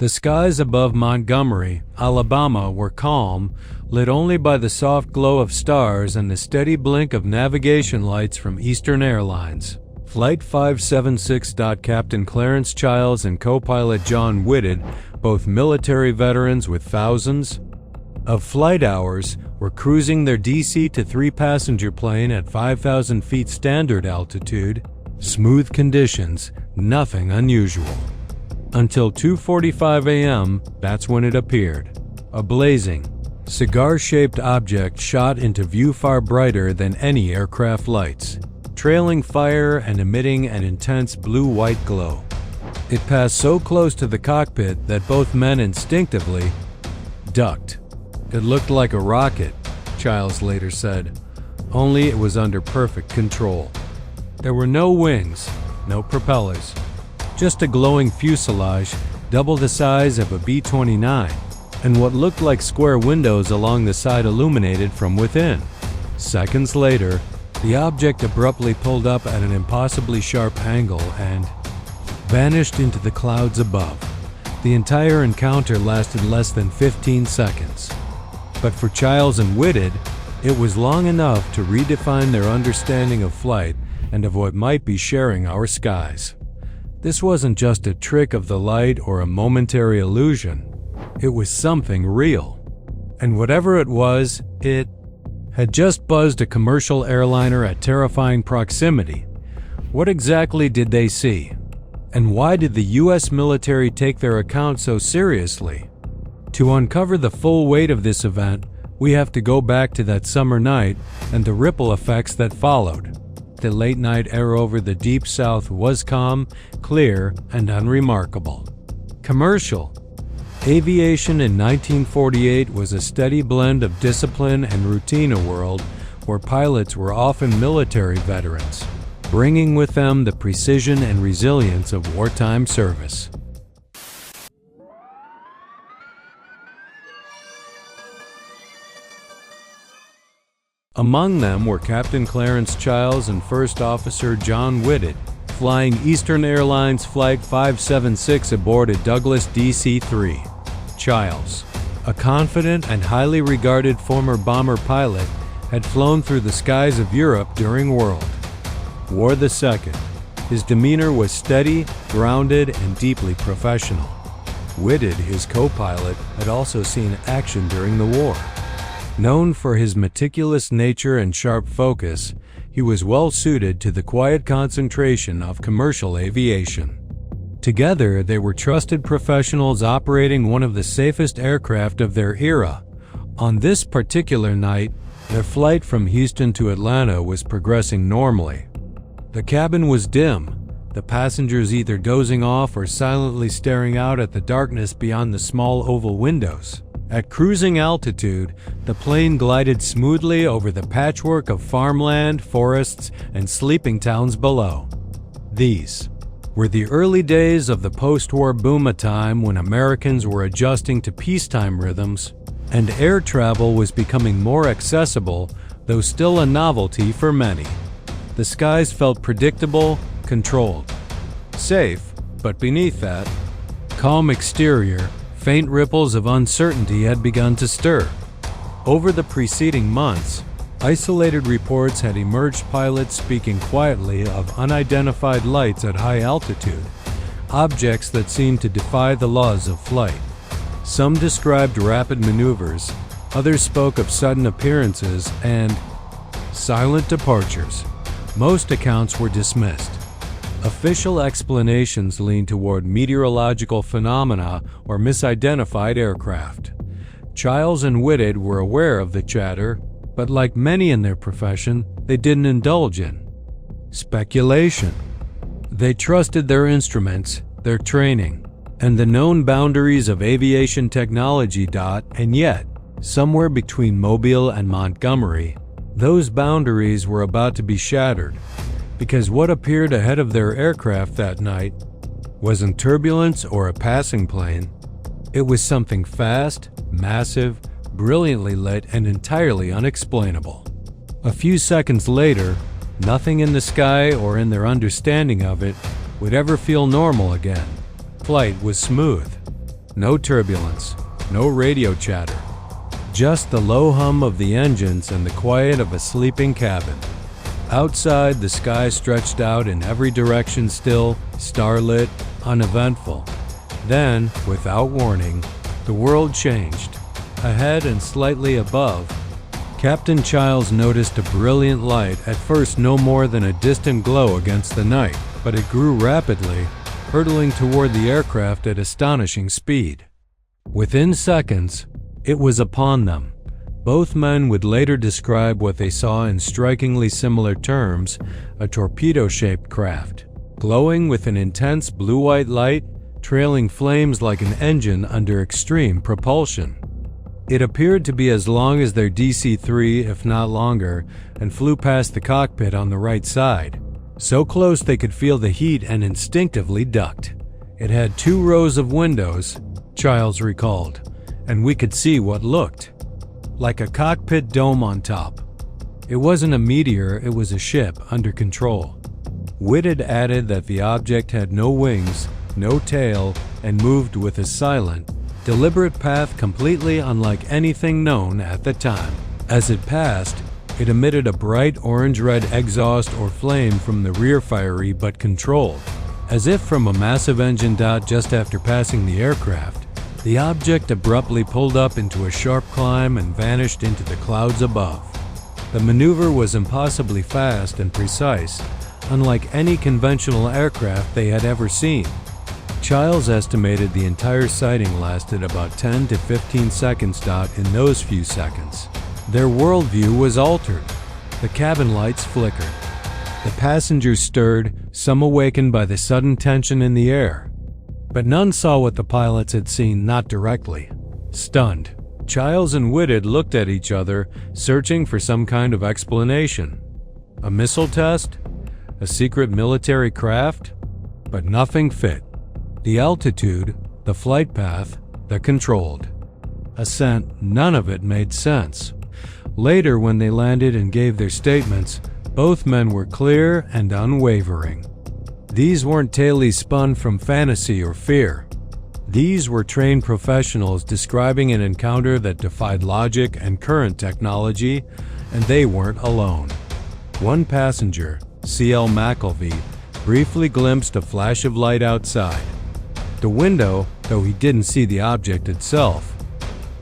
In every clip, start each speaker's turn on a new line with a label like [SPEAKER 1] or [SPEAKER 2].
[SPEAKER 1] The skies above Montgomery, Alabama were calm, lit only by the soft glow of stars and the steady blink of navigation lights from Eastern Airlines. Flight 576. Captain Clarence Childs and co-pilot John Whitted, both military veterans with thousands of flight hours, were cruising their DC to 3-passenger plane at 5,000 feet standard altitude. Smooth conditions, nothing unusual. Until 2:45 a.m., that's when it appeared. A blazing, cigar-shaped object shot into view far brighter than any aircraft lights, trailing fire and emitting an intense blue-white glow. It passed so close to the cockpit that both men instinctively ducked. It looked like a rocket, Childs later said, only it was under perfect control. There were no wings, no propellers, just a glowing fuselage double the size of a B-29, and what looked like square windows along the side illuminated from within. Seconds later, the object abruptly pulled up at an impossibly sharp angle and vanished into the clouds above. The entire encounter lasted less than 15 seconds. But for Childs and Whitted, it was long enough to redefine their understanding of flight and of what might be sharing our skies. This wasn't just a trick of the light or a momentary illusion. It was something real. And whatever it was, it had just buzzed a commercial airliner at terrifying proximity. What exactly did they see? And why did the U.S. military take their account so seriously? To uncover the full weight of this event, we have to go back to that summer night and the ripple effects that followed. The late-night air over the Deep South was calm, clear, and unremarkable. Commercial aviation in 1948 was a steady blend of discipline and routine, a world where pilots were often military veterans, bringing with them the precision and resilience of wartime service. Among them were Captain Clarence Childs and First Officer John Whitted, flying Eastern Airlines Flight 576 aboard a Douglas DC-3. Childs, a confident and highly regarded former bomber pilot, had flown through the skies of Europe during World War II. His demeanor was steady, grounded, and deeply professional. Whitted, his co-pilot, had also seen action during the war. Known for his meticulous nature and sharp focus, he was well suited to the quiet concentration of commercial aviation. Together, they were trusted professionals operating one of the safest aircraft of their era. On this particular night, their flight from Houston to Atlanta was progressing normally. The cabin was dim, the passengers either dozing off or silently staring out at the darkness beyond the small oval windows. At cruising altitude, the plane glided smoothly over the patchwork of farmland, forests, and sleeping towns below. These were the early days of the post-war boom, a time when Americans were adjusting to peacetime rhythms, and air travel was becoming more accessible, though still a novelty for many. The skies felt predictable, controlled. Safe, but beneath that calm exterior, faint ripples of uncertainty had begun to stir. Over the preceding months, isolated reports had emerged, pilots speaking quietly of unidentified lights at high altitude, objects that seemed to defy the laws of flight. Some described rapid maneuvers, others spoke of sudden appearances and silent departures. Most accounts were dismissed. Official explanations leaned toward meteorological phenomena or misidentified aircraft. Childs and Whitted were aware of the chatter, but like many in their profession, they didn't indulge in speculation. They trusted their instruments, their training, and the known boundaries of aviation technology. And yet, somewhere between Mobile and Montgomery, those boundaries were about to be shattered. Because what appeared ahead of their aircraft that night wasn't turbulence or a passing plane. It was something fast, massive, brilliantly lit, and entirely unexplainable. A few seconds later, nothing in the sky or in their understanding of it would ever feel normal again. Flight was smooth. No turbulence, no radio chatter. Just the low hum of the engines and the quiet of a sleeping cabin. Outside, the sky stretched out in every direction, still, starlit, uneventful. Then, without warning, the world changed. Ahead and slightly above, Captain Childs noticed a brilliant light, at first no more than a distant glow against the night, but it grew rapidly, hurtling toward the aircraft at astonishing speed. Within seconds, it was upon them. Both men would later describe what they saw in strikingly similar terms: a torpedo-shaped craft, glowing with an intense blue-white light, trailing flames like an engine under extreme propulsion. It appeared to be as long as their DC-3, if not longer, and flew past the cockpit on the right side. So close they could feel the heat and instinctively ducked. It had 2 rows of windows, Childs recalled, and we could see what looked like a cockpit dome on top. It wasn't a meteor, it was a ship under control. Whitted added that the object had no wings, no tail, and moved with a silent, deliberate path completely unlike anything known at the time. As it passed, it emitted a bright orange-red exhaust or flame from the rear, fiery but controlled. As if from a massive engine dot just after passing the aircraft, the object abruptly pulled up into a sharp climb and vanished into the clouds above. The maneuver was impossibly fast and precise, unlike any conventional aircraft they had ever seen. Childs estimated the entire sighting lasted about 10 to 15 seconds. In those few seconds, their worldview was altered. The cabin lights flickered. The passengers stirred, some awakened by the sudden tension in the air. But none saw what the pilots had seen, not directly. Stunned, Childs and Whitted looked at each other, searching for some kind of explanation. A missile test? A secret military craft? But nothing fit. The altitude, the flight path, the controlled ascent, none of it made sense. Later, when they landed and gave their statements, both men were clear and unwavering. These weren't tales spun from fantasy or fear. These were trained professionals describing an encounter that defied logic and current technology, and they weren't alone. One passenger, C.L. McElvey, briefly glimpsed a flash of light outside the window, though he didn't see the object itself.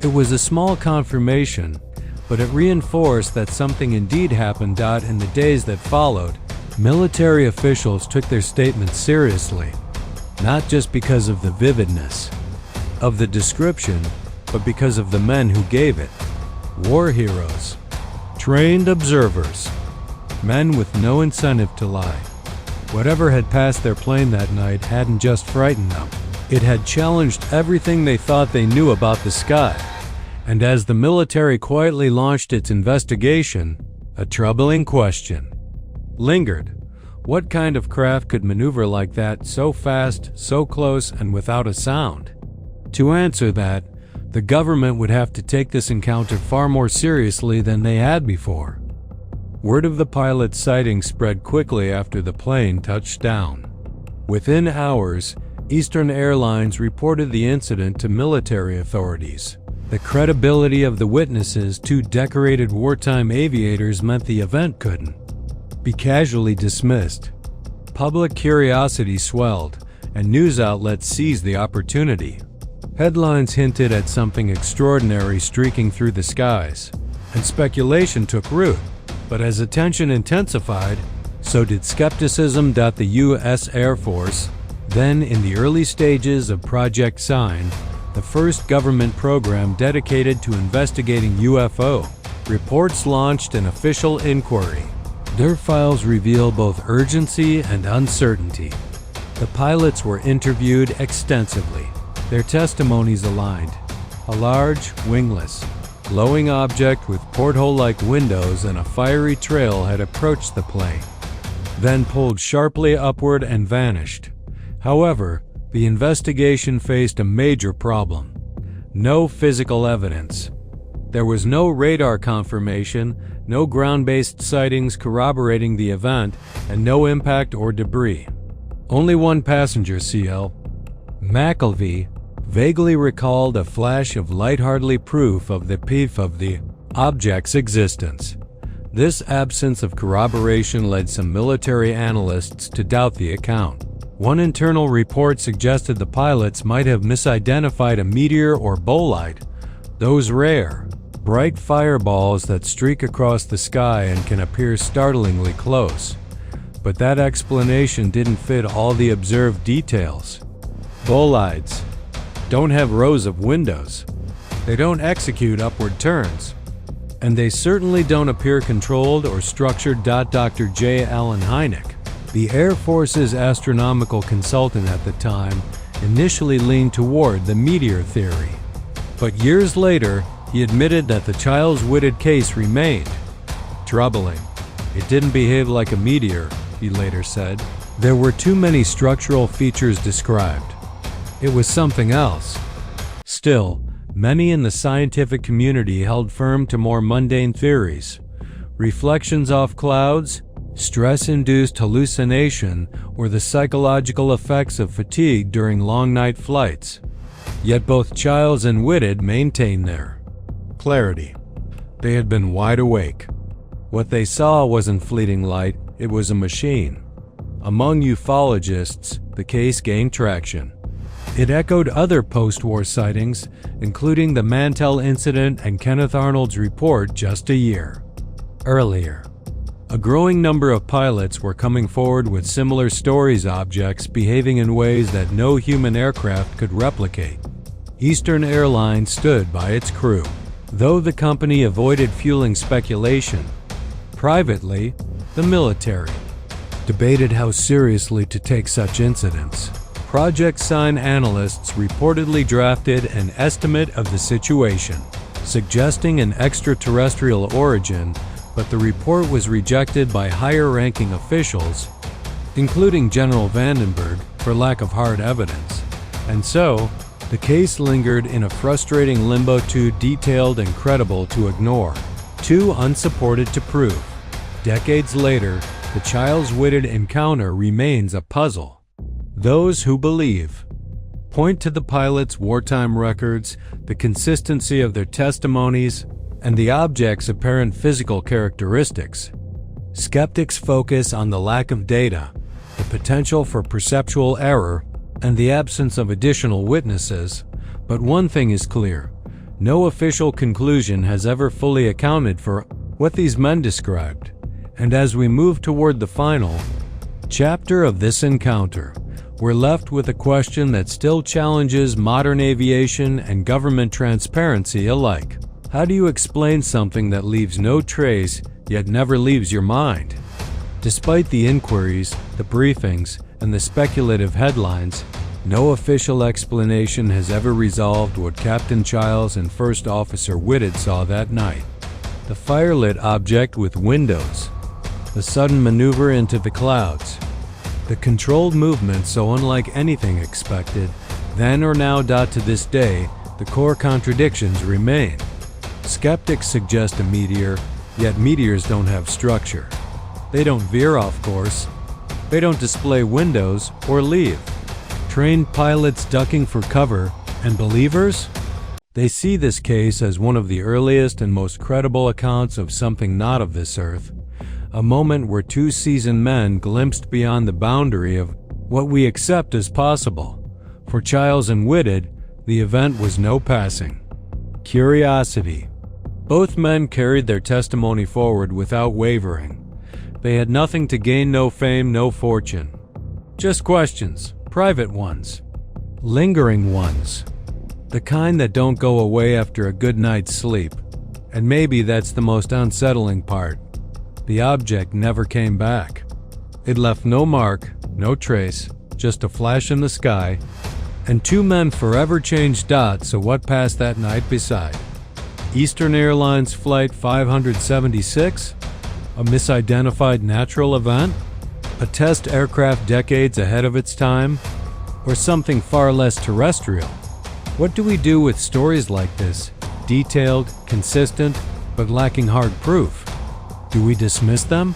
[SPEAKER 1] It was a small confirmation, but it reinforced that something indeed happened. In the days that followed, military officials took their statements seriously, not just because of the vividness of the description, but because of the men who gave it. War heroes, trained observers, men with no incentive to lie. Whatever had passed their plane that night hadn't just frightened them. It had challenged everything they thought they knew about the sky. And as the military quietly launched its investigation, a troubling question lingered. What kind of craft could maneuver like that, so fast, so close, and without a sound? To answer that, the government would have to take this encounter far more seriously than they had before. Word of the pilot's sighting spread quickly after the plane touched down. Within hours, Eastern Airlines reported the incident to military authorities. The credibility of the witnesses, 2 decorated wartime aviators, meant the event couldn't be casually dismissed. Public curiosity swelled, and news outlets seized the opportunity. Headlines hinted at something extraordinary streaking through the skies, and speculation took root. But as attention intensified, so did skepticism. The U.S. Air Force, then in the early stages of Project Sign, the first government program dedicated to investigating UFO, reports launched an official inquiry. Their files reveal both urgency and uncertainty. The pilots were interviewed extensively. Their testimonies aligned. A large, wingless, glowing object with porthole-like windows and a fiery trail had approached the plane, then pulled sharply upward and vanished. However, the investigation faced a major problem. No physical evidence. There was no radar confirmation, no ground-based sightings corroborating the event, and no impact or debris. Only one passenger, C.L. McElvey, vaguely recalled a flash of lighthearted proof of the object's existence. This absence of corroboration led some military analysts to doubt the account. One internal report suggested the pilots might have misidentified a meteor or bolide, those rare, bright fireballs that streak across the sky and can appear startlingly close. But that explanation didn't fit all the observed details. Bolides don't have rows of windows. They don't execute upward turns. And they certainly don't appear controlled or structured. Dr. J. Allen Hynek, the Air Force's astronomical consultant at the time, initially leaned toward the meteor theory. But years later, he admitted that the Childs-Whitted case remained troubling. It didn't behave like a meteor, he later said. There were too many structural features described. It was something else. Still, many in the scientific community held firm to more mundane theories. Reflections off clouds, stress-induced hallucination, or the psychological effects of fatigue during long night flights. Yet both Childs and Whitted maintained their clarity. They had been wide awake. What they saw wasn't fleeting light, it was a machine. Among ufologists, the case gained traction. It echoed other post-war sightings, including the Mantell incident and Kenneth Arnold's report just a year earlier. A growing number of pilots were coming forward with similar stories, objects behaving in ways that no human aircraft could replicate. Eastern Airlines stood by its crew. Though the company avoided fueling speculation, privately, the military debated how seriously to take such incidents. Project Sign analysts reportedly drafted an estimate of the situation, suggesting an extraterrestrial origin, but the report was rejected by higher-ranking officials, including General Vandenberg, for lack of hard evidence. And so, the case lingered in a frustrating limbo, too detailed and credible to ignore, too unsupported to prove. Decades later, the Childs-Whitted encounter remains a puzzle. Those who believe point to the pilots' wartime records, the consistency of their testimonies, and the object's apparent physical characteristics. Skeptics focus on the lack of data, the potential for perceptual error, and the absence of additional witnesses. But one thing is clear: no official conclusion has ever fully accounted for what these men described. And as we move toward the final chapter of this encounter, we're left with a question that still challenges modern aviation and government transparency alike. How do you explain something that leaves no trace, yet never leaves your mind? Despite the inquiries, the briefings, and the speculative headlines, no official explanation has ever resolved what Captain Childs and First Officer Whitted saw that night. The firelit object with windows, the sudden maneuver into the clouds, the controlled movement so unlike anything expected, then or now. To this day, the core contradictions remain. Skeptics suggest a meteor, yet meteors don't have structure. They don't veer off course. They don't display windows or leave. Trained pilots ducking for cover, and believers? They see this case as one of the earliest and most credible accounts of something not of this earth. A moment where two seasoned men glimpsed beyond the boundary of what we accept as possible. For Childs and Whitted, the event was no passing curiosity. Both men carried their testimony forward without wavering. They had nothing to gain, no fame, no fortune. Just questions, private ones, lingering ones, the kind that don't go away after a good night's sleep. And maybe that's the most unsettling part. The object never came back. It left no mark, no trace, just a flash in the sky, and two men forever changed. So what passed that night beside? Eastern Airlines Flight 576? A misidentified natural event? A test aircraft decades ahead of its time? Or something far less terrestrial? What do we do with stories like this, detailed, consistent, but lacking hard proof? Do we dismiss them?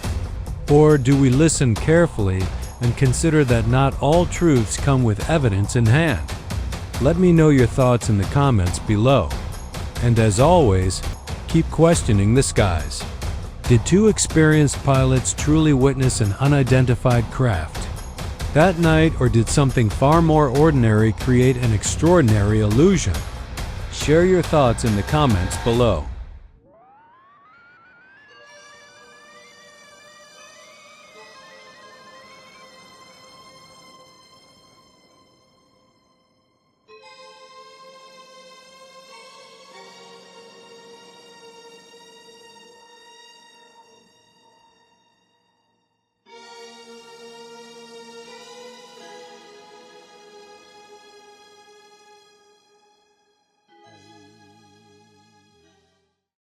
[SPEAKER 1] Or do we listen carefully and consider that not all truths come with evidence in hand? Let me know your thoughts in the comments below. And as always, keep questioning the skies. Did two experienced pilots truly witness an unidentified craft that night, or did something far more ordinary create an extraordinary illusion? Share your thoughts in the comments below.